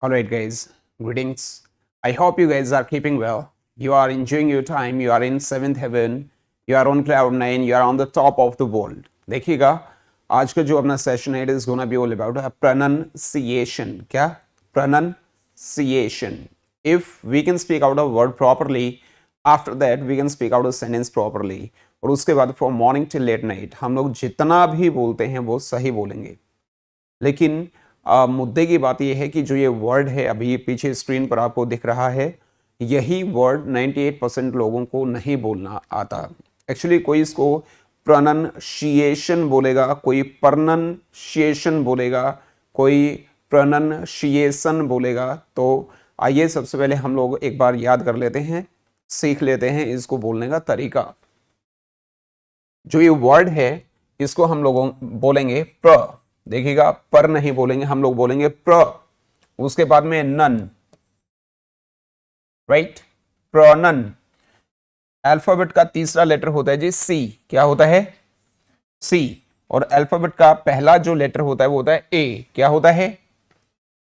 Alright, guys, greetings. I hope you guys are keeping well. You are enjoying your time. You are in seventh heaven. You are on cloud nine. You are on the top of the world. देखिएगा आज का जो अपना session है, it is gonna be all about pronunciation. क्या? Pronunciation. If we can speak out a word properly, after that we can speak out a sentence properly. और उसके बाद from morning till late night हम लोग जितना भी बोलते हैं वो सही बोलेंगे. लेकिन मुद्दे की बात यह है कि जो ये वर्ड है अभी पीछे स्क्रीन पर आपको दिख रहा है, यही वर्ड 98% लोगों को नहीं बोलना आता. एक्चुअली कोई इसको प्रोनंशिएशन बोलेगा, कोई प्रनंशिएशन बोलेगा, कोई प्रोनंशिएशन बोलेगा. तो आइए सबसे पहले हम लोग एक बार याद कर लेते हैं, सीख लेते हैं इसको बोलने का तरीका. जो ये वर्ड है इसको हम लोगों बोलेंगे प्र. देखिएगा, पर नहीं बोलेंगे, हम लोग बोलेंगे प्र. उसके बाद में नन, राइट, प्रोनन. अल्फाबेट का तीसरा लेटर होता है जी सी. क्या होता है? सी. और अल्फाबेट का पहला जो लेटर होता है वो होता है ए. क्या होता है?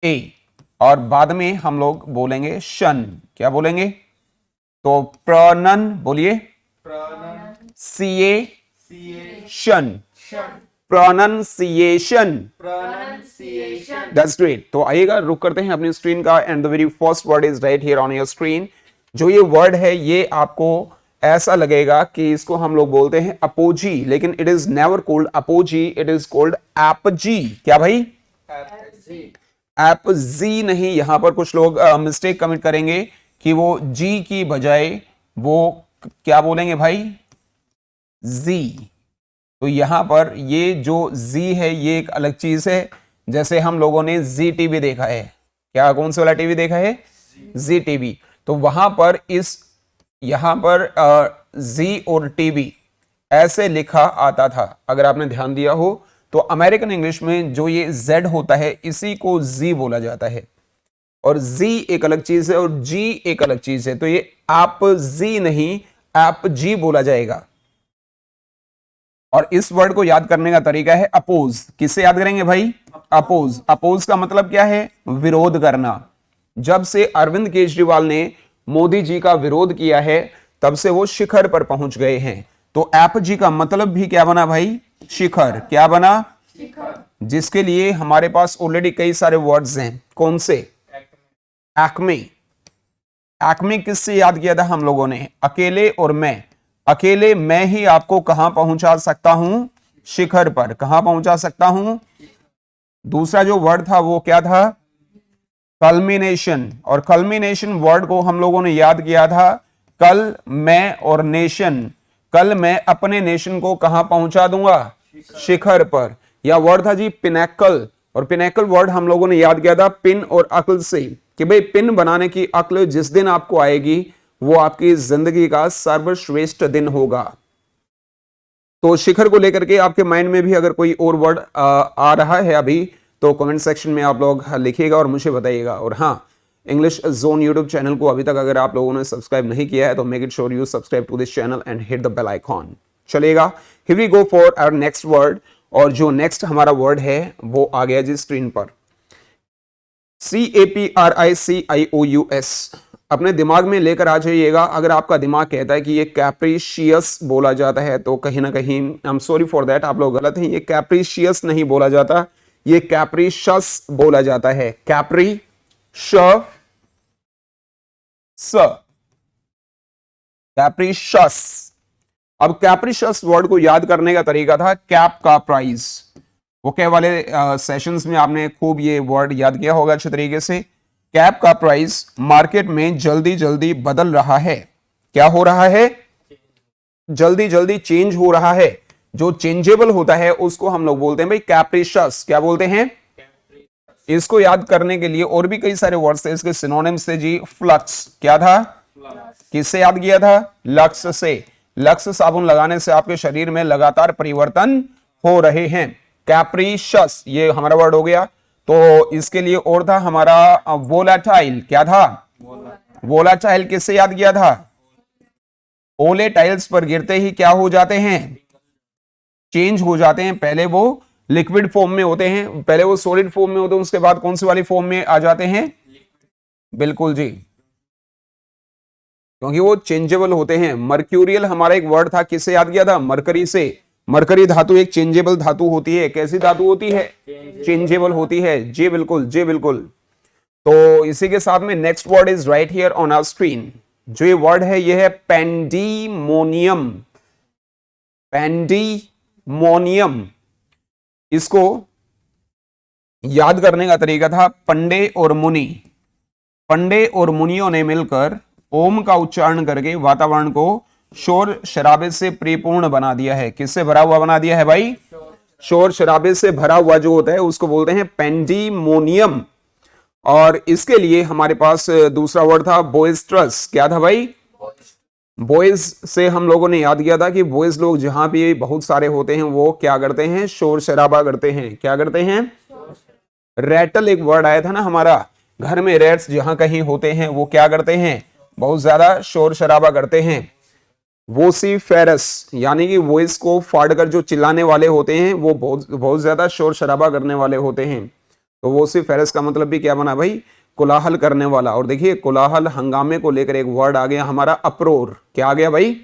ए. और बाद में हम लोग बोलेंगे शन. क्या बोलेंगे? तो प्रोनन बोलिए. सीए शन. प्रोनंसिएशन. That's great. तो आइएगा रुक करते हैं अपनी स्क्रीन का. And the very first word is right here on your screen. जो ये वर्ड है ये आपको ऐसा लगेगा कि इसको हम लोग बोलते हैं अपोजी, लेकिन it is never called apogee, it is called apogee. क्या भाई? एपजी नहीं. यहां पर कुछ लोग मिस्टेक कमिट करेंगे कि वो जी की बजाय वो क्या बोलेंगे भाई? जी. तो यहां पर ये जो जी है ये एक अलग चीज है. जैसे हम लोगों ने जी टीवी देखा है. क्या? कौन सा वाला टीवी देखा है? जी टीवी. तो वहां पर यहां पर जी और टीवी ऐसे लिखा आता था. अगर आपने ध्यान दिया हो तो अमेरिकन इंग्लिश में जो ये जेड होता है इसी को जी बोला जाता है. और जी एक अलग चीज है और जी एक अलग चीज है. तो ये आप जी नहीं, आप जी बोला जाएगा. और इस वर्ड को याद करने का तरीका है अपोज. किससे याद करेंगे भाई? अपोज. अपोज का मतलब क्या है? विरोध करना. जब से अरविंद केजरीवाल ने मोदी जी का विरोध किया है तब से वो शिखर पर पहुंच गए हैं. तो एप जी का मतलब भी क्या बना भाई? शिखर. क्या बना? शिखर. जिसके लिए हमारे पास ऑलरेडी कई सारे वर्ड्स हैं. कौन से? एक्मे. एक्मे किससे याद किया था हम लोगों ने? अकेले और मैं. अकेले मैं ही आपको कहां पहुंचा सकता हूं? शिखर पर. कहां पहुंचा सकता हूं? दूसरा जो वर्ड था वो क्या था? कल्मिनेशन. और कल्मिनेशन वर्ड को हम लोगों ने याद किया था कल मैं और नेशन. कल मैं अपने नेशन को कहां पहुंचा दूंगा? शिखर पर. यह वर्ड था जी पिनैकल. और पिनैकल वर्ड हम लोगों ने याद किया था पिन और अक्ल से, कि भाई पिन बनाने की अक्ल जिस दिन आपको आएगी वो आपकी जिंदगी का सर्वश्रेष्ठ दिन होगा. तो शिखर को लेकर के आपके माइंड में भी अगर कोई और वर्ड आ रहा है अभी तो कमेंट सेक्शन में आप लोग लिखिएगा और मुझे बताइएगा. और हाँ, इंग्लिश जोन यूट्यूब चैनल को अभी तक अगर आप लोगों ने सब्सक्राइब नहीं किया है तो make it sure you subscribe to this channel and hit the bell icon. चलेगा, here we go for our next word. और जो नेक्स्ट हमारा वर्ड है वो आ गया जी स्क्रीन पर. CAPRICIOUS. अपने दिमाग में लेकर आ जाइएगा. अगर आपका दिमाग कहता है कि ये कैप्रिशियस बोला जाता है तो कहीं ना कहीं I am sorry for that, आप लोग गलत हैं. ये कैप्रिशियस नहीं बोला जाता, ये कैप्रिशस बोला जाता है. कैप्रिशस. अब कैप्रिशस वर्ड को याद करने का तरीका था कैप का प्राइस. ओके वाले सेशंस में आपने खूब ये वर्ड याद किया होगा अच्छे तरीके से. कैप का प्राइस मार्केट में जल्दी जल्दी बदल रहा है. क्या हो रहा है? जल्दी जल्दी चेंज हो रहा है. जो चेंजेबल होता है उसको हम लोग बोलते हैं भाई कैप्रिशस. क्या बोलते हैं? इसको याद करने के लिए और भी कई सारे वर्ड्स थे. इसके सिनोनिम्स थे जी फ्लक्स. क्या था? किससे याद किया था? लक्स से. लक्स साबुन लगाने से आपके शरीर में लगातार परिवर्तन हो रहे हैं. कैप्रिशस ये हमारा वर्ड हो गया. तो इसके लिए और था हमारा वोलाटाइल. क्या था? वोलाटाइल. किससे याद किया था? ओले टाइल्स पर गिरते ही क्या हो जाते हैं? चेंज हो जाते हैं. पहले वो लिक्विड फॉर्म में होते हैं, पहले वो सॉलिड फॉर्म में होते हैं, उसके बाद कौन सी वाली फॉर्म में आ जाते हैं? बिल्कुल जी, क्योंकि वो चेंजेबल होते हैं। मर्क्यूरियल हमारा एक वर्ड था, किससे याद किया था? मरकरी से। मरकरी धातु एक चेंजेबल धातु होती है। कैसी धातु होती है? चेंजेबल होती है। जी बिल्कुल, जी बिल्कुल। तो इसी के साथ में next word is right here on our screen. जो ये वर्ड है ये है पेंडीमोनियम। पेंडीमोनियम, इसको याद करने का तरीका था पंडे और मुनि। पंडे और मुनियों ने मिलकर ओम का उच्चारण करके वातावरण को शोर शराबे से परिपूर्ण बना दिया है। किससे भरा हुआ बना दिया है भाई? शोर शराबे से भरा हुआ जो होता है उसको बोलते हैं पेंडीमोनियम। और इसके लिए हमारे पास दूसरा वर्ड था बोइस्ट्रस। क्या था भाई? बॉयज से हम लोगों ने याद किया था कि बॉयज लोग जहां भी बहुत सारे होते हैं वो क्या करते हैं? शोर शराबा करते हैं। क्या करते हैं? रैटल एक वर्ड आया था ना हमारा, घर में रैट्स जहां कहीं होते हैं वो क्या करते हैं? बहुत ज्यादा शोर शराबा करते हैं। वोसिफेरस यानी कि वॉइस को फाड़कर जो चिल्लाने वाले होते हैं वो बहुत बहुत ज्यादा शोर शराबा करने वाले होते हैं। तो वोसिफेरस का मतलब भी क्या बना भाई? कोलाहल करने वाला। और देखिए कोलाहल हंगामे को लेकर एक वर्ड आ गया हमारा अप्रोर। क्या आ गया भाई?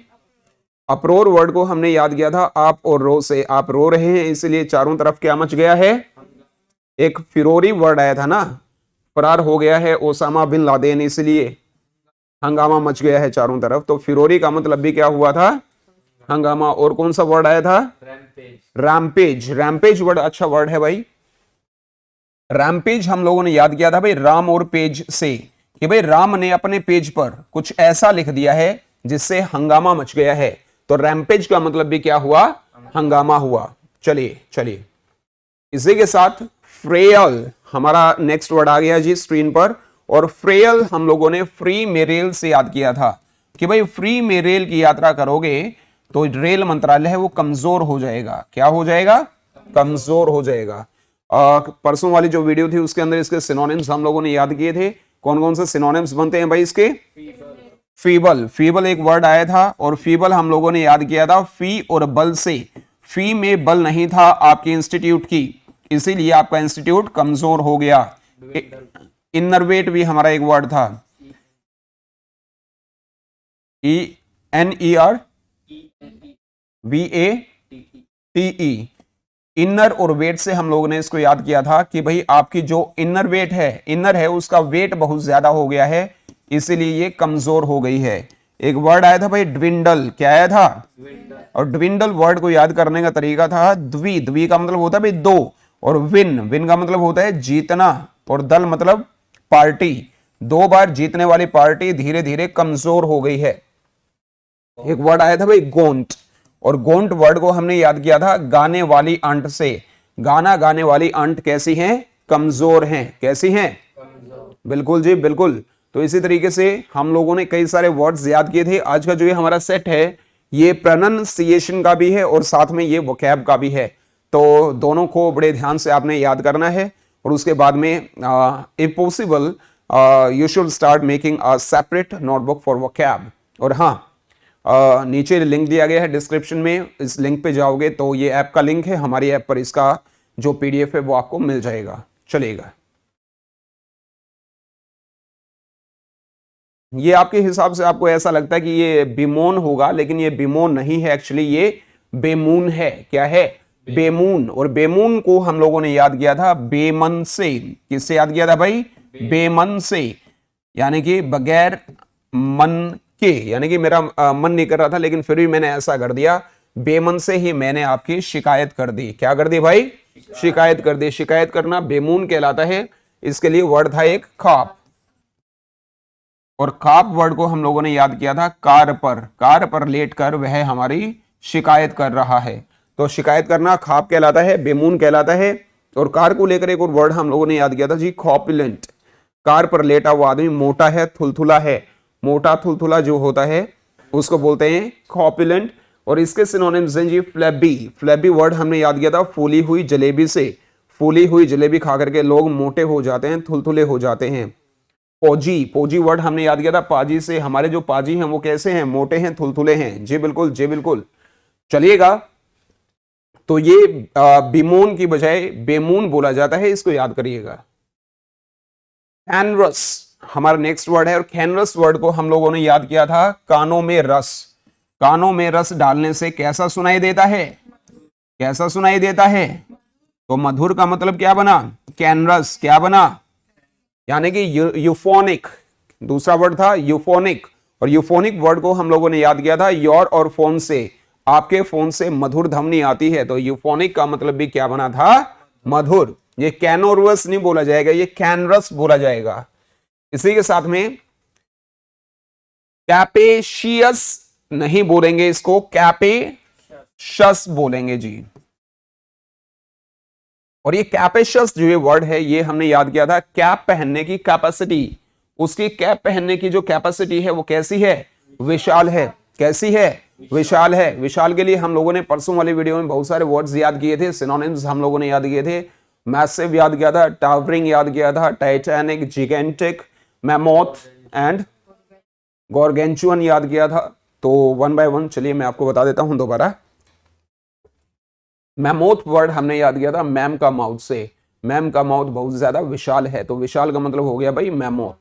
अप्रोर वर्ड को हमने याद किया था आप और रो से। आप रो रहे हैं इसलिए चारों तरफ क्या मच गया है? एक फिरोरी वर्ड आया था ना, फरार हो गया है ओसामा बिन लादेन, इसलिए हंगामा मच गया है चारों तरफ। तो फिरोरी का मतलब भी क्या हुआ था? हंगामा। और कौन सा वर्ड आया था? रैम्पेज। रैम्पेज वर्ड अच्छा वर्ड है भाई। रैम्पेज हम लोगों ने याद किया था भाई राम और पेज से, कि भाई राम ने अपने पेज पर कुछ ऐसा लिख दिया है जिससे हंगामा मच गया है। तो रैम्पेज का मतलब भी क्या हुआ? हंगामा हुआ। चलिए चलिए, इसी के साथ फ्रेयल हमारा नेक्स्ट वर्ड आ गया जी स्क्रीन पर। और फ्रेयल हम लोगों ने फ्री में रेल से याद किया था कि भाई फ्री में रेल की यात्रा करोगे तो रेल मंत्रालय है वो कमजोर हो जाएगा। क्या हो जाएगा? कमजोर हो जाएगा। परसों वाली जो वीडियो थी उसके अंदर इसके सिनोनिम्स हम लोगों ने याद किए थे। कौन कौन से सिनोनिम्स बनते हैं भाई इसके? फीबल। फीबल एक वर्ड आया था और फीबल हम लोगों ने याद किया था फी और बल से। फी में बल नहीं था आपके इंस्टीट्यूट की, इसीलिए आपका इंस्टीट्यूट कमजोर हो गया। इनरवेट भी हमारा एक वर्ड था, ENERVATE। इनर और वेट से हम लोगों ने इसको याद किया था कि भाई आपकी जो इनर वेट है, इनर है उसका वेट बहुत ज्यादा हो गया है, इसीलिए ये कमजोर हो गई है। एक वर्ड आया था भाई ड्विंडल। क्या आया था? और ड्विंडल वर्ड को याद करने का तरीका था द्वि। द्वि का मतलब होता है भाई दो, और विन। विन का मतलब होता है जीतना, और दल मतलब पार्टी। दो बार जीतने वाली पार्टी धीरे धीरे कमजोर हो गई है। एक वर्ड आया था भाई गोंट, और गोंट वर्ड को हमने याद किया था गाने वाली अंट से। गाना गाने वाली अंट कैसी हैं? कमजोर हैं। कैसी हैं? बिल्कुल जी बिल्कुल। तो इसी तरीके से हम लोगों ने कई सारे वर्ड्स याद किए थे। आज का जो ये हमारा सेट है ये प्रोनाउंसिएशन का भी है और साथ में ये वोकैब का भी है। तो दोनों को बड़े ध्यान से आपने याद करना है, और उसके बाद में if possible you should start making a separate notebook for vocab. और हाँ, नीचे लिंक दिया गया है डिस्क्रिप्शन में, इस लिंक पे जाओगे तो ये ऐप का लिंक है, हमारी ऐप पर इसका जो PDF है वो आपको मिल जाएगा। चलेगा, ये आपके हिसाब से आपको ऐसा लगता है कि ये बिमोन होगा, लेकिन ये बिमोन नहीं है, एक्चुअली ये बेमून है। क्या है? बेमून। और बेमून को हम लोगों ने याद किया था बेमन से। किससे याद किया था भाई? बेमन से, यानी कि बगैर मन के, यानी कि मेरा मन नहीं कर रहा था लेकिन फिर भी मैंने ऐसा कर दिया। बेमन से ही मैंने आपकी शिकायत कर दी। क्या कर दी भाई? शिकायत कर दी। शिकायत करना बेमून कहलाता है। इसके लिए वर्ड था एक खाप, और खाप वर्ड को हम लोगों ने याद किया था कार पर। कार पर लेटकर वह हमारी शिकायत कर रहा है। तो शिकायत करना खाप कहलाता है, बेमून कहलाता है। और कार को लेकर एक और वर्ड हम लोगों ने याद किया था जी कॉपुलेंट। कार पर लेटा हुआ आदमी मोटा है, थुलथुला है। मोटा थुलथुला जो होता है उसको बोलते हैं कॉपुलेंट। और इसके सिनोनिम्स हैं जी फ्लैबी। फ्लैबी वर्ड हमने याद किया था फूली हुई जलेबी से। फूली हुई जलेबी खा करके लोग मोटे हो जाते हैं, थुलथुले हो जाते हैं। पोजी। पोजी वर्ड हमने याद किया था पाजी से। हमारे जो पाजी हैं वो कैसे हैं? मोटे हैं, थुलथुले हैं। जी बिल्कुल, जी बिल्कुल। चलिएगा, तो ये बिमोन की बजाय बेमून बोला जाता है, इसको याद करिएगा। एनरस। हमारा नेक्स्ट वर्ड है, और कैनरस वर्ड को हम लोगों ने याद किया था कानों में रस। कानों में रस डालने से कैसा सुनाई देता है? कैसा सुनाई देता है? तो मधुर का मतलब क्या बना? कैनरस। क्या बना? यानी कि यूफोनिक। दूसरा वर्ड था यूफोनिक, और यूफोनिक वर्ड को हम लोगों ने याद किया था योर और फोन से। आपके फोन से मधुर ध्वनि आती है, तो यूफोनिक का मतलब भी क्या बना था? मधुर। ये कैनोरस नहीं बोला जाएगा, ये कैनरस बोला जाएगा। इसी के साथ में कैपेशियस नहीं बोलेंगे, इसको कैपेशस बोलेंगे जी। और ये कैपेशस जो ये वर्ड है, ये हमने याद किया था कैप पहनने की कैपेसिटी। उसकी कैप पहनने की जो कैपेसिटी है वो कैसी है? विशाल है। कैसी है? विशाल है। विशाल के लिए हम लोगों ने परसों वाली वीडियो में बहुत सारे वर्ड्स याद किए थे, सिनोनिम्स हम लोगों ने याद किए थे। मैसिव याद किया था, टावरिंग याद किया था, टाइटैनिक, जिगेंटिक, मैमोथ एंड गॉर्गेंचुअन याद किया था। तो वन बाय वन चलिए मैं आपको बता देता हूं दोबारा। मैमोथ वर्ड हमने याद किया था मैम का माउथ से। मैम का माउथ बहुत ज्यादा विशाल है, तो विशाल का मतलब हो गया भाई मैमोथ।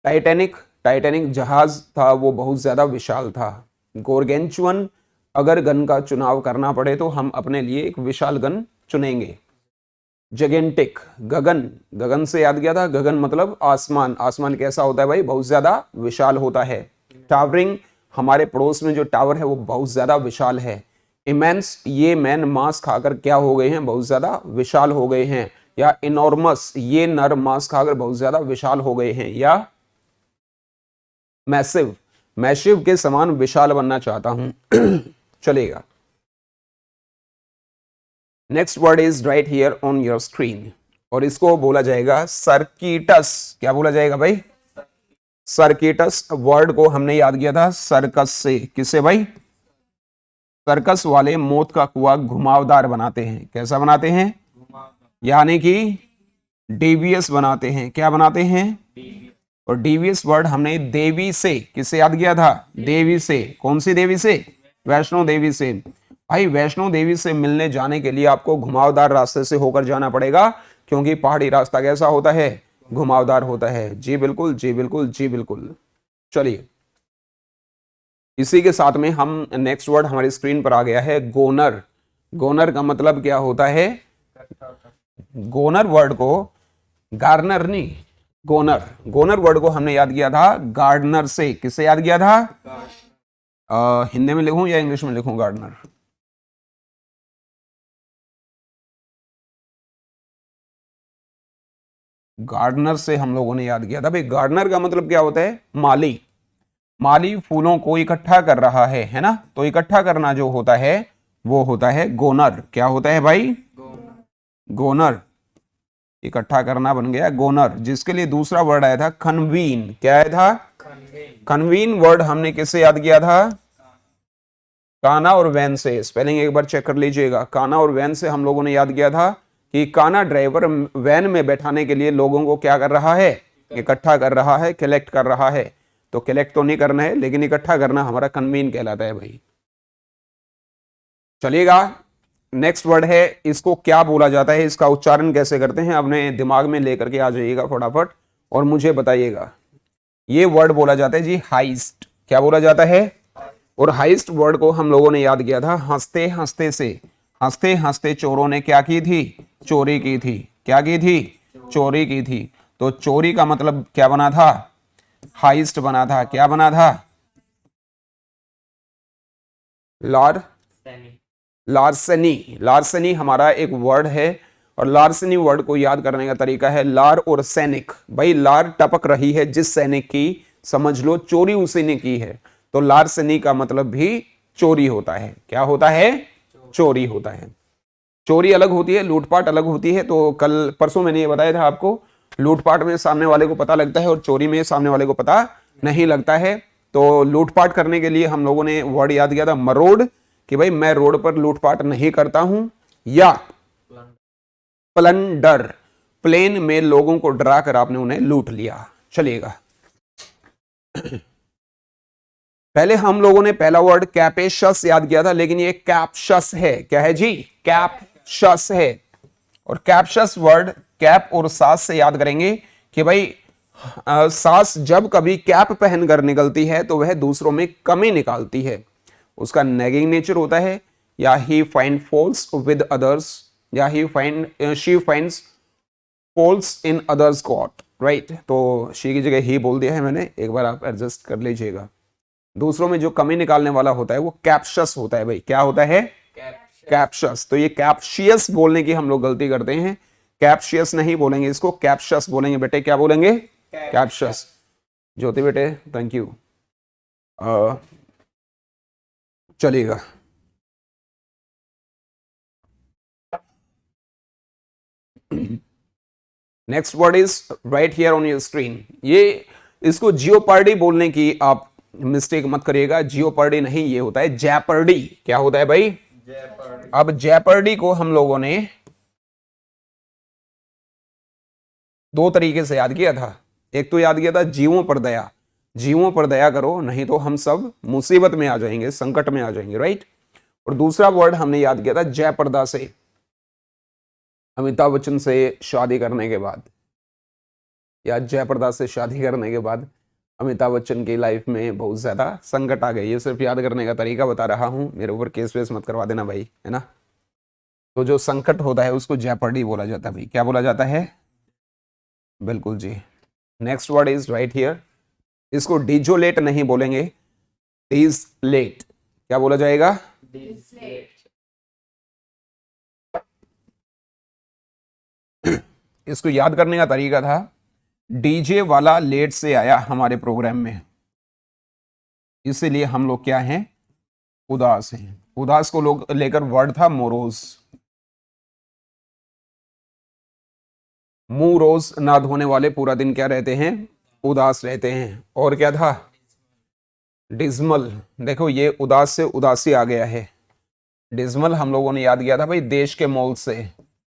टाइटैनिक, टाइटैनिक जहाज था वो बहुत ज्यादा विशाल था। गॉर्गेंचुअन, अगर गन का चुनाव करना पड़े तो हम अपने लिए एक विशाल गन चुनेंगे। जगेंटिक, गगन, गगन से याद किया था, गगन मतलब आसमान। आसमान कैसा होता है भाई? बहुत ज्यादा विशाल होता है। टावरिंग, हमारे पड़ोस में जो टावर है वो बहुत ज्यादा विशाल है। इमेंस, ये मैन मांस खाकर क्या हो गए हैं? बहुत ज्यादा विशाल हो गए हैं। या इनॉर्मस, ये नर मांस खाकर बहुत ज्यादा विशाल हो गए हैं। या मैसिव, मैसिव के समान विशाल बनना चाहता हूं चलेगा। Next word is right here on your screen, और इसको बोला जाएगा सर्किटस। क्या बोला जाएगा भाई? सर्किटस वर्ड को हमने याद किया था सर्कस से। किससे भाई? सर्कस वाले मौत का कुआं घुमावदार बनाते हैं। कैसा बनाते हैं? यानी कि डेवियस बनाते हैं। क्या बनाते हैं? और डेवियस वर्ड हमने देवी से, किससे याद किया था? देवी से। कौन सी देवी से? वैष्णो देवी से। भाई वैष्णो देवी से मिलने जाने के लिए आपको घुमावदार रास्ते से होकर जाना पड़ेगा, क्योंकि पहाड़ी रास्ता कैसा होता है? घुमावदार होता है। जी बिल्कुल, जी बिल्कुल, जी बिल्कुल। चलिए, इसी के साथ में हम नेक्स्ट वर्ड हमारी स्क्रीन पर आ गया है गोनर। गोनर का मतलब क्या होता है? गोनर वर्ड को गार्डनर नहीं, गोनर, गोनर वर्ड को हमने याद किया था गार्डनर से। किससे याद किया था? हिंदी में लिखूं या इंग्लिश में लिखूं? गार्डनर। गार्डनर से हम लोगों ने याद किया था भाई। गार्डनर का मतलब क्या होता है? माली। माली फूलों को इकट्ठा कर रहा है ना? तो इकट्ठा करना जो होता है वो होता है गोनर। क्या होता है भाई? गोनर। इकट्ठा करना बन गया गोनर, जिसके लिए दूसरा वर्ड आया था कन्वीन। क्या आया था? कन्वीन वर्ड हमने किससे याद किया था? काना और वैन से। स्पेलिंग एक बार चेक कर लीजिएगा। काना और वैन से हम लोगों ने याद किया था कि काना ड्राइवर वैन में बैठाने के लिए लोगों को क्या कर रहा है? इकट्ठा कर रहा है, कलेक्ट कर रहा है। तो कलेक्ट तो नहीं करना है, लेकिन इकट्ठा करना हमारा कन्वीन कहलाता है भाई। चलिएगा, नेक्स्ट वर्ड है, इसको क्या बोला जाता है, इसका उच्चारण कैसे करते हैं, अपने दिमाग में लेकर के आ जाइएगा फटाफट और मुझे बताइएगा। ये वर्ड बोला जाता है जी हाइस्ट। क्या बोला जाता है? और हाइस्ट वर्ड को हम लोगों ने याद किया था हंसते हंसते से। हंसते हंसते चोरों ने क्या की थी? चोरी की थी। क्या की थी? चोरी की थी। तो चोरी का मतलब क्या बना था? हाइस्ट बना था। क्या बना था? लार्सनी। लार्सनी हमारा एक वर्ड है, और लार्सनी वर्ड को याद करने का तरीका है लार और सैनिक। भाई लार टपक रही है जिस सैनिक की, समझ लो चोरी उसी ने की है। तो लार्सनी का मतलब भी चोरी होता है। क्या होता है? चोरी होता है। चोरी अलग होती है, लूटपाट अलग होती है। तो कल परसों मैंने ये बताया था आपको, लूटपाट में सामने वाले को पता लगता है और चोरी में सामने वाले को पता नहीं लगता है। तो लूटपाट करने के लिए हम लोगों ने वर्ड याद किया था मरोड़, कि भाई मैं रोड पर लूटपाट नहीं करता हूं। या प्लंडर, प्लेन में लोगों को डरा कर आपने उन्हें लूट लिया। चलिएगा, पहले हम लोगों ने पहला वर्ड कैपेशस याद किया था, लेकिन ये कैप्शस है। क्या है जी? कैप्शस है। और कैप्शस वर्ड कैप और सास से याद करेंगे कि भाई सास जब कभी कैप पहनकर निकलती है तो वह दूसरों में कमी निकालती है, उसका नेगिंग नेचर होता है, या he find faults with others, या he find she finds faults in others got, right. तो शी की जगह ही बोल दिया है मैंने, एक बार आप एडजस्ट कर लीजिएगा। दूसरों में जो कमी निकालने वाला होता है वो कैप्शस होता है भाई। क्या होता है? कैप्शस। तो ये कैप्शियस बोलने की हम लोग गलती करते हैं, कैप्शियस नहीं बोलेंगे इसको, कैप्शस बोलेंगे बेटे। क्या बोलेंगे? कैप्शस। ज्योति बेटे थैंक यू। चलिएगा। Next word is right here on your screen. ये इसको जियोपार्डी बोलने की आप मिस्टेक मत करिएगा, जियोपार्डी नहीं, ये होता है जैपर्डी। क्या होता है भाई? जैपर्डी। अब जैपर्डी को हम लोगों ने दो तरीके से याद किया था। एक तो याद किया था जीवों पर दया, जीवों पर दया करो नहीं तो हम सब मुसीबत में आ जाएंगे, संकट में आ जाएंगे, राइट। और दूसरा वर्ड हमने याद किया था जयप्रदा से, अमिताभ बच्चन से शादी करने के बाद, या जयप्रदा से शादी करने के बाद अमिताभ बच्चन की लाइफ में बहुत ज्यादा संकट आ गए। ये सिर्फ याद करने का तरीका बता रहा हूं, मेरे ऊपर केस वेस मत करवा देना भाई, है ना। तो जो संकट होता है उसको जयपर्डी बोला जाता है भाई। क्या बोला जाता है? बिल्कुल जी। Next word is right here. इसको डिजोलेट नहीं बोलेंगे, डिजलेट। क्या बोला जाएगा? डिजलेट। इसको याद करने का तरीका था, डीजे वाला लेट से आया हमारे प्रोग्राम में, इसीलिए हम लोग क्या हैं? उदास हैं। उदास को लोग लेकर वर्ड था मोरोज। मुंह रोज ना धोने वाले पूरा दिन क्या रहते हैं? उदास रहते हैं। और क्या था? डिजमल। देखो ये उदास से उदासी आ गया है। डिजमल हम लोगों ने याद किया था भाई देश के मॉल से।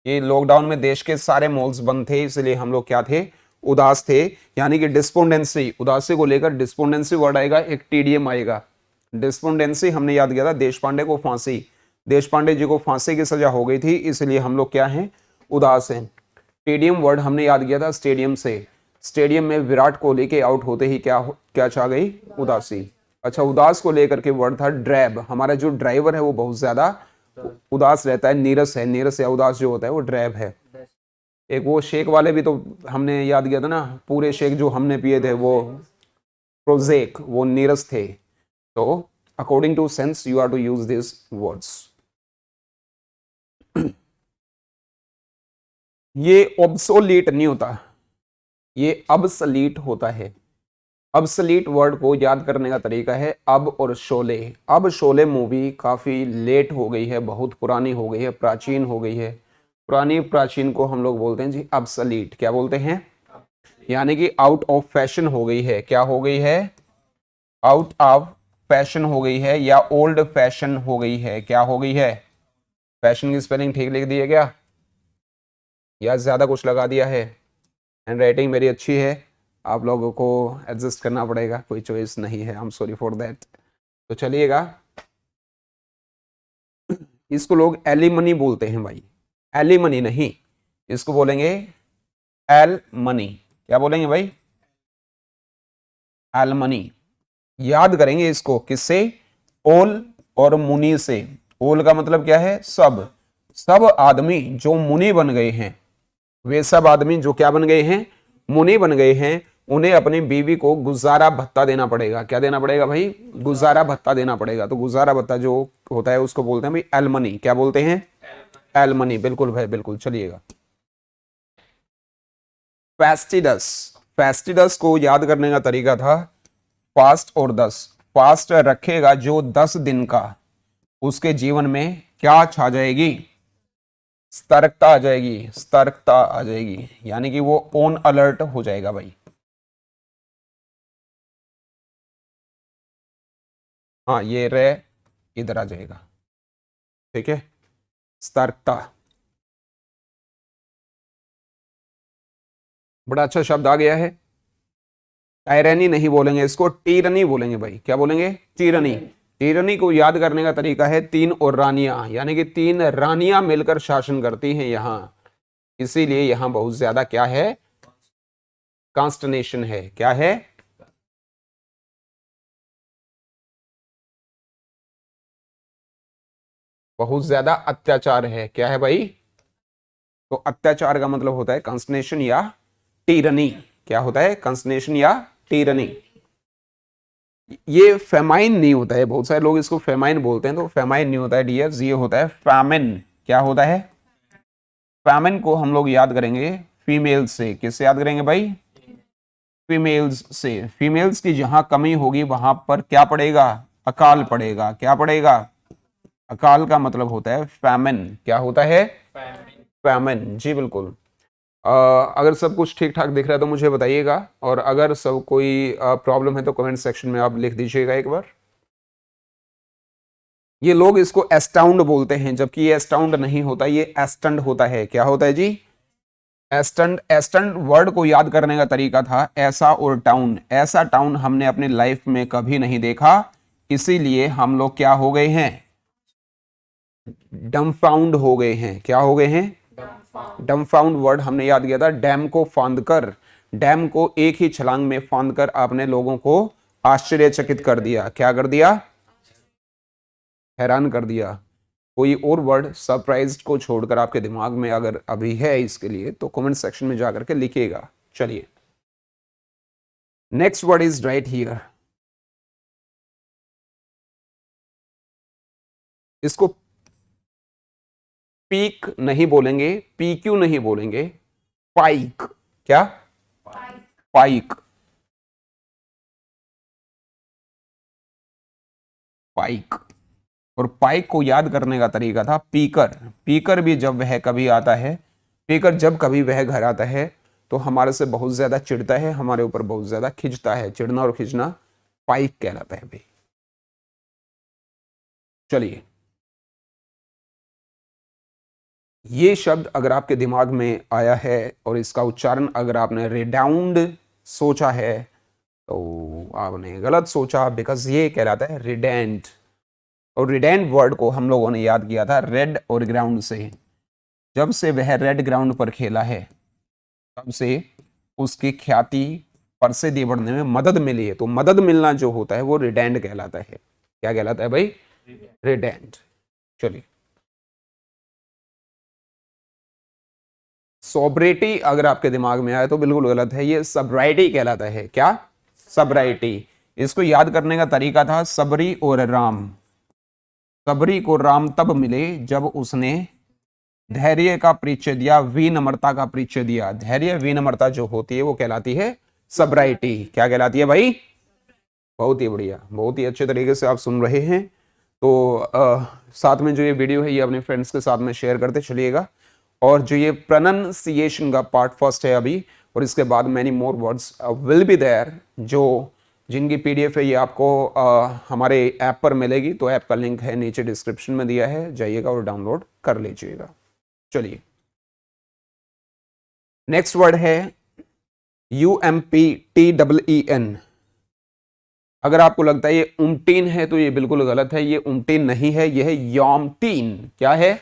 ये लॉकडाउन में देश के सारे मॉल्स बंद थे, इसलिए हम लोग क्या थे? उदास थे। यानी कि डिस्पोंडेंसी, उदासी को लेकर डिस्पोंडेंसी वर्ड आएगा, एक टीडीएम आएगा। डिस्पोंडेंसी हमने याद किया था देश पांडे को फांसी, देश पांडे जी को फांसी की सजा हो गई थी, इसलिए हम लोग क्या हैं? उदास हैं। टीडीएम वर्ड हमने याद किया था स्टेडियम से। स्टेडियम में विराट कोहली के आउट होते ही क्या छा गई? उदासी। अच्छा, उदास को लेकर के वर्ड था ड्रैब। हमारा जो ड्राइवर है वो बहुत ज्यादा उदास रहता है, नीरस है। नीरस या उदास जो होता है वो ड्रैब है। एक वो शेक वाले भी तो हमने याद किया था ना, पूरे शेक जो हमने पिए थे वो प्रोजेक, वो नीरस थे। तो according to sense you are to use this words. ये ऑब्सोलीट नहीं होता, ये अबसलीट होता है। अबसलीट वर्ड को याद करने का तरीका है अब और शोले। अब शोले मूवी काफी लेट हो गई है, बहुत पुरानी हो गई है, प्राचीन हो गई है। पुरानी प्राचीन को हम लोग बोलते हैं जी अबसलीट। क्या बोलते हैं? यानी कि आउट ऑफ फैशन हो गई है। क्या हो गई है? आउट ऑफ फैशन हो गई है, या ओल्ड फैशन हो गई है। क्या हो गई है? फैशन की स्पेलिंग ठीक लिख दी है क्या, या ज्यादा कुछ लगा दिया है? हैंड राइटिंग मेरी अच्छी है, आप लोगों को एडजस्ट करना पड़ेगा, कोई चॉइस नहीं है। I am sorry for that. तो चलिएगा, इसको लोग एलिमनी बोलते हैं भाई, एलिमनी नहीं, इसको बोलेंगे एल मनी। क्या बोलेंगे भाई? एलमनी। याद करेंगे इसको किससे? ओल और मुनि से। ओल का मतलब क्या है? सब। सब आदमी जो मुनि बन गए हैं, वे सब आदमी जो क्या बन गए हैं? मुनि बन गए हैं, उन्हें अपनी बीवी को गुजारा भत्ता देना पड़ेगा। क्या देना पड़ेगा भाई? गुजारा भत्ता देना पड़ेगा। तो गुजारा भत्ता जो होता है उसको बोलते हैं भाई एलमनी। क्या बोलते हैं? एलमनी। बिल्कुल भाई बिल्कुल। चलिएगा, फेस्टिडस। फेस्टिडस को याद करने का तरीका था फास्ट और 10। फास्ट रखेगा जो 10 दिन का, उसके जीवन में क्या छा जाएगी? सतर्कता आ जाएगी, सतर्कता आ जाएगी। यानी कि वो ऑन अलर्ट हो जाएगा भाई। हाँ, ये रे इधर आ जाएगा, ठीक है। सतर्कता, बड़ा अच्छा शब्द आ गया है। टायरनी नहीं बोलेंगे इसको, टीरनी बोलेंगे भाई। क्या बोलेंगे? टीरनी। टीरनी को याद करने का तरीका है तीन और रानियां, यानी कि 3 रानियां मिलकर शासन करती हैं यहां, इसीलिए यहां बहुत ज्यादा क्या है? कॉन्स्टनेशन है। क्या है? बहुत ज्यादा अत्याचार है। क्या है भाई? तो अत्याचार का मतलब होता है कॉन्स्टनेशन या टीरनी। क्या होता है? कॉन्स्टनेशन या टीरनी। ये फेमाइन नहीं होता है, बहुत सारे लोग इसको फेमाइन बोलते हैं, तो फेमाइन नहीं होता है डियर्स, ये होता है फैमिन। क्या होता है? फैमिन को हम लोग याद करेंगे फीमेल से। किससे याद करेंगे भाई? फीमेल्स से। फीमेल्स की जहां कमी होगी वहां पर क्या पड़ेगा? अकाल पड़ेगा। क्या पड़ेगा? अकाल का मतलब होता है फैमिन। क्या होता है? फैमिन। जी बिल्कुल। अगर सब कुछ ठीक ठाक दिख रहा है तो मुझे बताइएगा, और अगर सब कोई प्रॉब्लम है तो कमेंट सेक्शन में आप लिख दीजिएगा एक बार। ये लोग इसको एस्टाउंड बोलते हैं, जबकि ये एस्टाउंड नहीं होता, ये एस्टंड होता है। क्या होता है जी? एस्टंड। एस्टंड वर्ड को याद करने का तरीका था ऐसा और टाउन। ऐसा टाउन हमने अपनी लाइफ में कभी नहीं देखा, इसीलिए हम लोग क्या हो गए हैं? डम्फाउंड हो गए हैं। क्या हो गए हैं? डम्फाउंड वर्ड हमने याद किया था। डैम को फांद कर, डैम को एक ही छलांग में फांद कर आपने लोगों को आश्चर्यचकित कर दिया। क्या कर दिया? हैरान कर दिया। कोई और वर्ड सरप्राइज्ड को छोड़कर आपके दिमाग में अगर अभी है इसके लिए तो कमेंट सेक्शन में जाकर के लिखिएगा। चलिए, next word is right here. इसको पीक नहीं बोलेंगे, पीक्यू नहीं बोलेंगे, पाइक। क्या? पाइक। पाइक। और पाइक को याद करने का तरीका था पीकर। पीकर भी जब वह कभी आता है, पीकर जब कभी वह घर आता है तो हमारे से बहुत ज्यादा चिढ़ता है, हमारे ऊपर बहुत ज्यादा खिंचता है। चिढ़ना और खिंचना पाइक कहलाता है भाई। चलिए, ये शब्द अगर आपके दिमाग में आया है और इसका उच्चारण अगर आपने रिडाउंड सोचा है तो आपने गलत सोचा, बिकॉज ये कहलाता है रिडेंट। और रिडेंट वर्ड को हम लोगों ने याद किया था रेड और ग्राउंड से। जब से वह रेड ग्राउंड पर खेला है तब से उसकी ख्याति परसे बढ़ने में मदद मिली है। तो मदद मिलना जो होता है वो रिडेंट कहलाता है। क्या कहलाता है भाई? रिडेंट। चलिए, सोब्रेटी अगर आपके दिमाग में आए तो बिल्कुल गलत है, ये सबराइटी कहलाता है। क्या? सबराइटी। इसको याद करने का तरीका था सबरी और राम। सबरी को राम तब मिले जब उसने धैर्य का परिचय दिया, विनम्रता का परिचय दिया। धैर्य विनम्रता जो होती है वो कहलाती है सबराइटी। क्या कहलाती है भाई? बहुत ही बढ़िया, बहुत ही अच्छे तरीके से आप सुन रहे हैं। तो साथ में जो ये वीडियो है ये अपने फ्रेंड्स के साथ में शेयर करते चलिएगा। और जो ये प्रोनाउंसिएशन का पार्ट फर्स्ट है अभी, और इसके बाद many more words will be there, जो जिनकी पीडीएफ है ये आपको हमारे ऐप पर मिलेगी। तो ऐप का लिंक है नीचे डिस्क्रिप्शन में दिया है, जाइएगा और डाउनलोड कर लीजिएगा। चलिए, नेक्स्ट वर्ड है UMPTEEN। अगर आपको लगता है ये उमटीन है तो ये बिल्कुल गलत है, ये उमटीन नहीं है, ये है यॉमटीन। क्या है?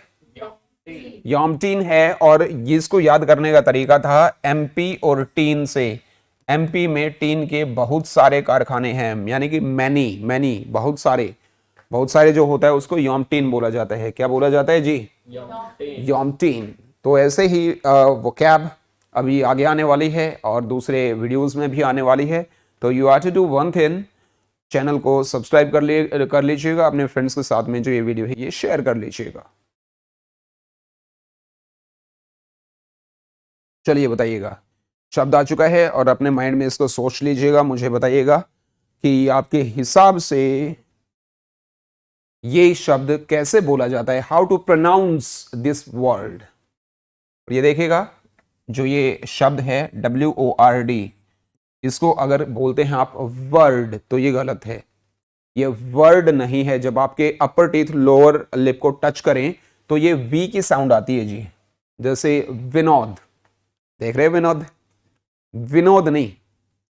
यॉमटीन है। और इसको याद करने का तरीका था एमपी और टीन से। एमपी में टीन के बहुत सारे कारखाने हैं, यानी कि मैनी मैनी बहुत सारे जो होता है उसको यॉमटीन बोला जाता है। क्या बोला जाता है जी? यॉमटीन। तो ऐसे ही वोकैब अभी आगे आने वाली है और दूसरे वीडियोस में भी आने वाली है। तो you are to do one thing, channel को सब्सक्राइब कर लीजिएगा, अपने फ्रेंड्स के साथ में जो ये वीडियो है ये शेयर कर लीजिएगा। चलिए बताइएगा, शब्द आ चुका है और अपने माइंड में इसको सोच लीजिएगा। मुझे बताइएगा कि आपके हिसाब से ये शब्द कैसे बोला जाता है, how to pronounce this word. ये देखिएगा, जो ये शब्द है WORD, इसको अगर बोलते हैं आप वर्ड तो ये गलत है, ये वर्ड नहीं है। जब आपके अपर टीथ लोअर लिप को टच करें तो ये वी की साउंड आती है जी। जैसे विनोद, देख रहे हैं विनोद? विनोद नहीं,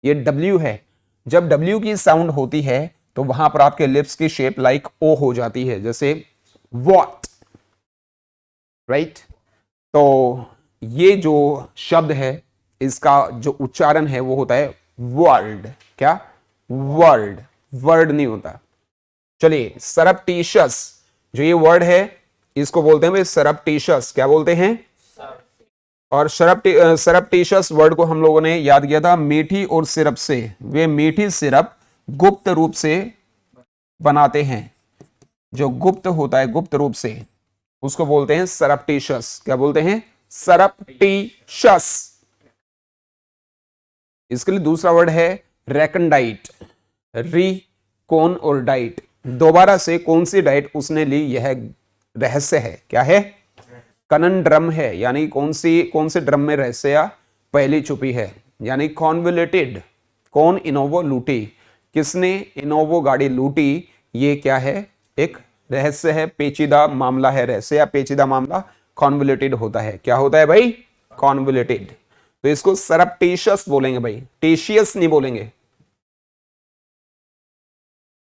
ये W है। जब W की साउंड होती है तो वहां पर आपके लिप्स की शेप लाइक O हो जाती है, जैसे वॉट, राइट? तो ये जो शब्द है इसका जो उच्चारण है वो होता है वर्ल्ड। क्या? वर्ल्ड, वर्ड नहीं होता। चलिए सरप्टिशियस, जो ये वर्ड है इसको बोलते हैं भाई सरप्टिशियस। क्या बोलते हैं? और सरप्टिशियस वर्ड को हम लोगों ने याद किया था मीठी और सिरप से। वे मीठी सिरप गुप्त रूप से बनाते हैं। जो गुप्त होता है, गुप्त रूप से, उसको बोलते हैं सरप्टिशियस। क्या बोलते हैं? सरप्टिशियस। इसके लिए दूसरा वर्ड है रेकनडाइट। री, कौन और डाइट, दोबारा से कौन सी डाइट उसने ली, यह रहस्य है। क्या है? कनंड्रम है, यानी कौन से ड्रम में रहस्य पहली छुपी है। यानी कॉन्वोल्यूटेड, कौन इनोवो लूटी, किसने इनोवो गाड़ी लूटी, ये क्या है? एक रहस्य है, पेचीदा मामला है। रहस्य या पेचीदा मामला कॉन्वोल्यूटेड होता है। क्या होता है भाई? कॉन्वोल्यूटेड। तो इसको सरप्टिशियस बोलेंगे भाई, टेशियस नहीं बोलेंगे।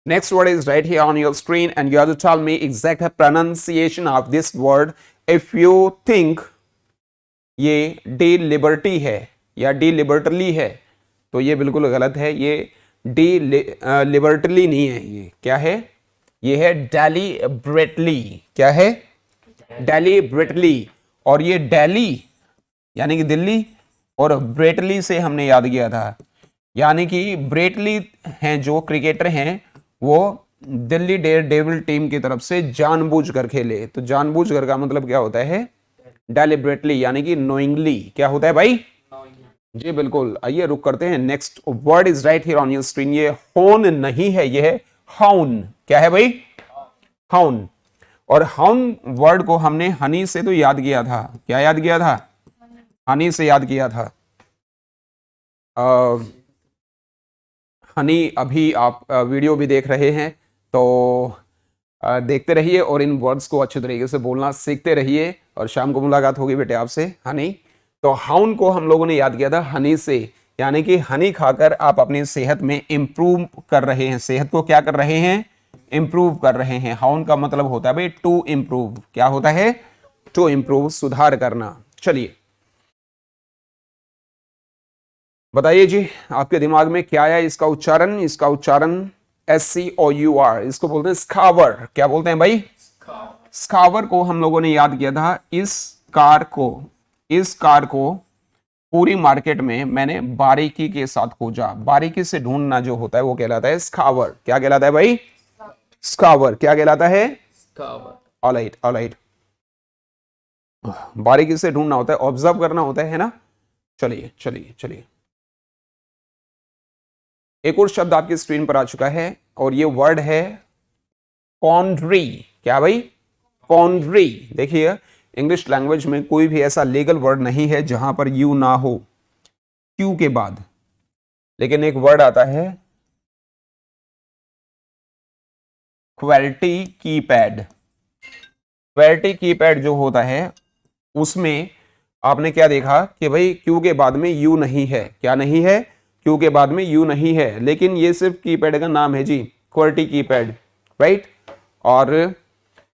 Next word is right here on your screen and you have to tell me exact pronunciation of this word. If you think ये deliberately है या deliberately है तो ये बिल्कुल गलत है। ये deliberately नहीं है। ये क्या है? ये है deliberately। क्या है? deliberately। और ये दिल्ली यानी कि दिल्ली, और ब्रेटली से हमने याद किया था, यानी कि ब्रेटली हैं जो क्रिकेटर हैं, वो दिल्ली डेयर डेविल टीम की तरफ से जानबूझकर खेले। तो जानबूझकर का मतलब क्या होता है? डेलिबरेटली, यानी कि नोइंगली। क्या होता है भाई? जी बिल्कुल। आइए रुक करते हैं। Next word is right here on your screen. ये होन नहीं है, ये है हाउन। क्या है भाई? हाउन। और हाउन वर्ड को हमने हनी से तो याद किया था। क्या याद किया था? हनी से याद किया था। हनी, अभी आप वीडियो भी देख रहे हैं तो देखते रहिए और इन वर्ड्स को अच्छे तरीके से बोलना सीखते रहिए। और शाम को मुलाकात होगी बेटे आपसे। हनी, तो हाउन को हम लोगों ने याद किया था हनी से, यानी कि हनी खाकर आप अपनी सेहत में इंप्रूव कर रहे हैं। सेहत को क्या कर रहे हैं? इंप्रूव कर रहे हैं। हाउन का मतलब होता है भाई टू इंप्रूव। क्या होता है? टू इंप्रूव, सुधार करना। चलिए बताइए जी, आपके दिमाग में क्या आया इसका उच्चारण? इसका उच्चारण SCOUR, इसको बोलते हैं स्कावर। क्या बोलते हैं भाई? स्कावर को हम लोगों ने याद किया था। इस कार को पूरी मार्केट में मैंने बारीकी के साथ खोजा। बारीकी से ढूंढना जो होता है वो कहलाता है स्कावर। क्या कहलाता है भाई? स्कावर। क्या कहलाता है? स्कावर। Alright, alright. बारीकी से ढूंढना होता है, ऑब्जर्व करना होता है ना। चलिए चलिए चलिए, एक और शब्द आपकी स्क्रीन पर आ चुका है और ये वर्ड है कॉन्ड्री। क्या भाई? कॉन्ड्री। देखिए इंग्लिश लैंग्वेज में कोई भी ऐसा लीगल वर्ड नहीं है जहां पर यू ना हो क्यू के बाद, लेकिन एक वर्ड आता है क्वेलिटी कीपैड। क्वेलिटी कीपैड जो होता है उसमें आपने क्या देखा कि भाई क्यू के बाद में यू नहीं है। क्या नहीं है? क्यू के बाद में यू नहीं है, लेकिन ये सिर्फ कीपैड का नाम है जी, क्वालिटी कीपैड, राइट। और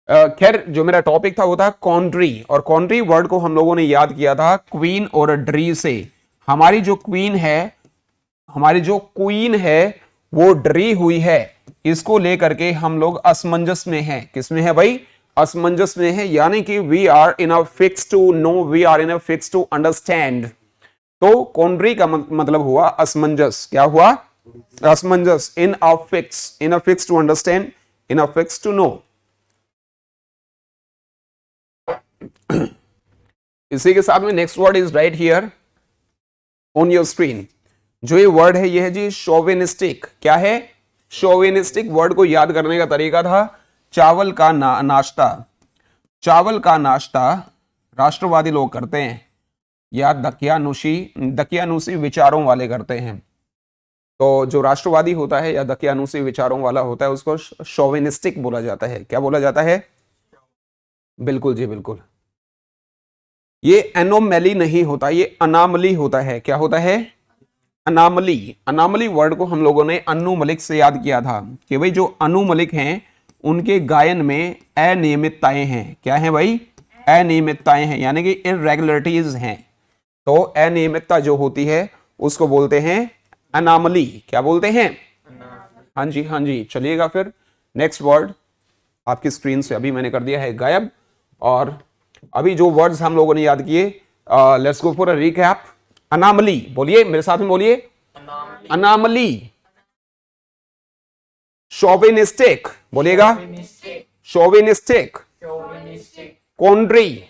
खैर जो मेरा टॉपिक था वो था कॉन्ट्री, और कॉन्ट्री वर्ड को हम लोगों ने याद किया था क्वीन और ड्री से। हमारी जो क्वीन है वो ड्री हुई है, इसको लेकर के हम लोग असमंजस में हैं। किसमें है भाई? असमंजस में है, यानी कि we are in a fix to know, we are in a fix to understand. तो कॉन्ट्री का मतलब हुआ असमंजस। क्या हुआ? असमंजस। In a fix to understand, in a fix to know. इसी के साथ में next word is right here on your screen. जो ये वर्ड है ये है जी शोविनिस्टिक। क्या है? शोविनिस्टिक। वर्ड को याद करने का तरीका था चावल का नाश्ता। चावल का नाश्ता राष्ट्रवादी लोग करते हैं या दकियानुसी विचारों वाले करते हैं। तो जो राष्ट्रवादी होता है या दकियानुसी विचारों वाला होता है उसको शोविनिस्टिक बोला जाता है। क्या बोला जाता है? बिल्कुल जी बिल्कुल। ये एनोमैली नहीं होता, ये अनामली होता है। क्या होता है? अनामली। अनामली वर्ड को हम लोगों ने अनु मलिक से याद किया था कि भाई जो अनु मलिक हैं उनके गायन में अनियमितताएं हैं। क्या है भाई? अनियमितताएं हैं, यानी कि इरेगुलरिटीज हैं। तो अनियमितता जो होती है उसको बोलते हैं अनॉमली। क्या बोलते हैं? हाँ जी, हाँ जी। चलिएगा फिर नेक्स्ट वर्ड आपकी स्क्रीन से अभी मैंने कर दिया है गायब। और अभी जो वर्ड्स हम लोगों ने याद किए, let's go for a recap. Anomaly, बोलिए मेरे साथ में, बोलिए अनॉमली। शोविनिस्टिक, बोलिएगा शोविनिस्टिक। कॉन्ट्री,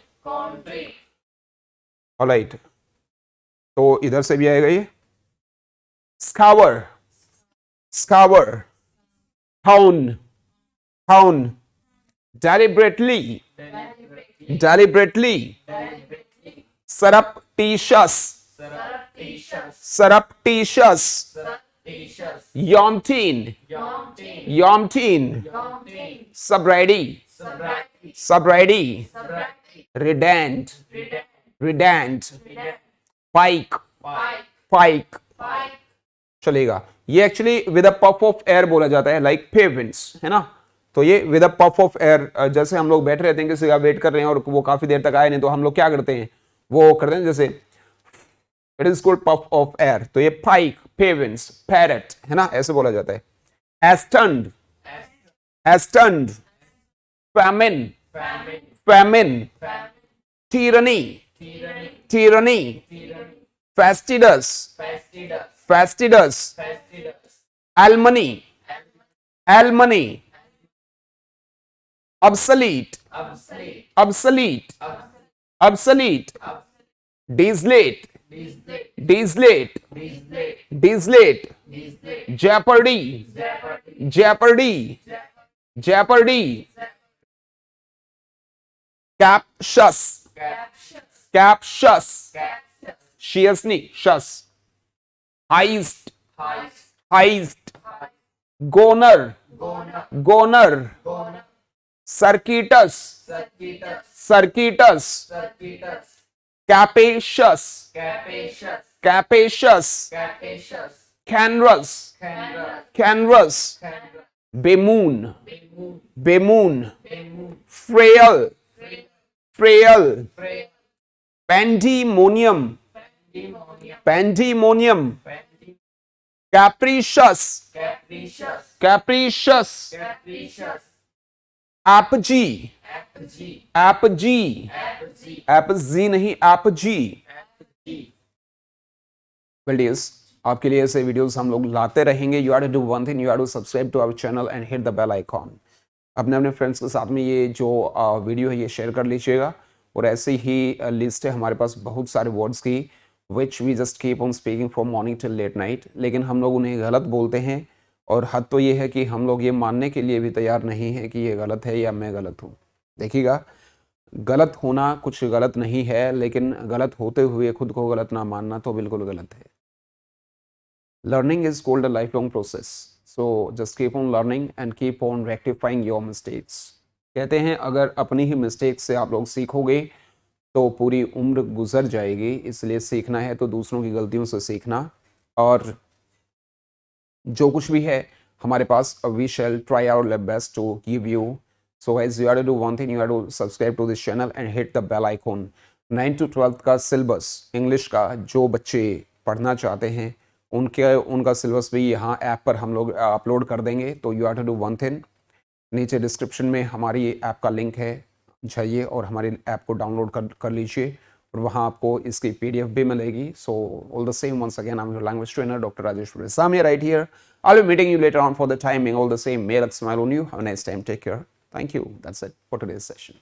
ऑलराइट, तो इधर से भी आएगा ये। Scour, scour. हाउन, हाउन। Deliberately, deliberately. Surreptitious, surreptitious. यॉमटीन, यॉमटीन। सबराइडी, सबराइडी। Rident, rident. Pike, pike. चलेगा। ये actually with a puff of air बोला जाता है, लाइक पेविंस, है ना। तो ये with a puff of air, जैसे हम लोग बैठे रहते हैं किसी का वेट कर रहे हैं और वो काफी देर तक आए नहीं, तो हम लोग क्या करते हैं, वो करते हैं जैसे it is called puff of air. तो ये पाइक, पेविंस, पैरेट, है ना, ऐसे बोला जाता है। एस्टंड, एस्टंड। Famine, famine. Tyranny, tyranny. Fastidious, fastidious. Alimony, alimony. obsolete, obsolete, obsolete. Desolate, desolate, desolate. Jeopardy, jeopardy, jeopardy. Captious, captious. Shearsney, shus. Heist, heist. Goner, goner. Circuitous, circuitous. Capacious, capacious. Canvas, canvas. Bemoon, bemoon. Frail, frail. Pandemonium, pandemonium. Capricious, capricious. Apogee, apogee. Apogee नहीं, apogee. Well dears, आपके लिए ऐसे videos हम लोग लाते रहेंगे। You have to do one thing, you have to subscribe to our channel and hit the bell icon. अपने friends के साथ में ये जो वीडियो है ये शेयर कर लीजिएगा। और ऐसे ही लिस्ट है हमारे पास बहुत सारे वर्ड्स की which we just keep on speaking from morning till late night, लेकिन हम लोग उन्हें गलत बोलते हैं। और हद तो ये है कि हम लोग ये मानने के लिए भी तैयार नहीं है कि ये गलत है या मैं गलत हूँ। देखिएगा, गलत होना कुछ गलत नहीं है, लेकिन गलत होते हुए खुद को गलत ना मानना तो बिल्कुल गलत है। Learning is called a life long process, so just keep on learning and keep on rectifying your mistakes. कहते हैं अगर अपनी ही मिस्टेक से आप लोग सीखोगे तो पूरी उम्र गुजर जाएगी। इसलिए सीखना है तो दूसरों की गलतियों से सीखना। और जो कुछ भी है हमारे पास, we shall try our best to give you. So guys, you have to do one thing, you have to subscribe to this channel and hit the bell icon. 9 to 12 का सिलेबस इंग्लिश का जो बच्चे पढ़ना चाहते हैं उनका syllabus भी यहाँ ऐप पर हम लोग अपलोड कर देंगे। तो you have to do one thing, नीचे डिस्क्रिप्शन में हमारी ऐप का लिंक है, जाइए और हमारी ऐप को डाउनलोड कर लीजिए और वहाँ आपको इसकी PDF भी मिलेगी। So all the same, once again I am your language trainer doctor Rajesh Resami right here. I'll be meeting you later on for the timing. All the same, may that smile on you. Have a nice time. Take care. Thank you. That's it for today's session.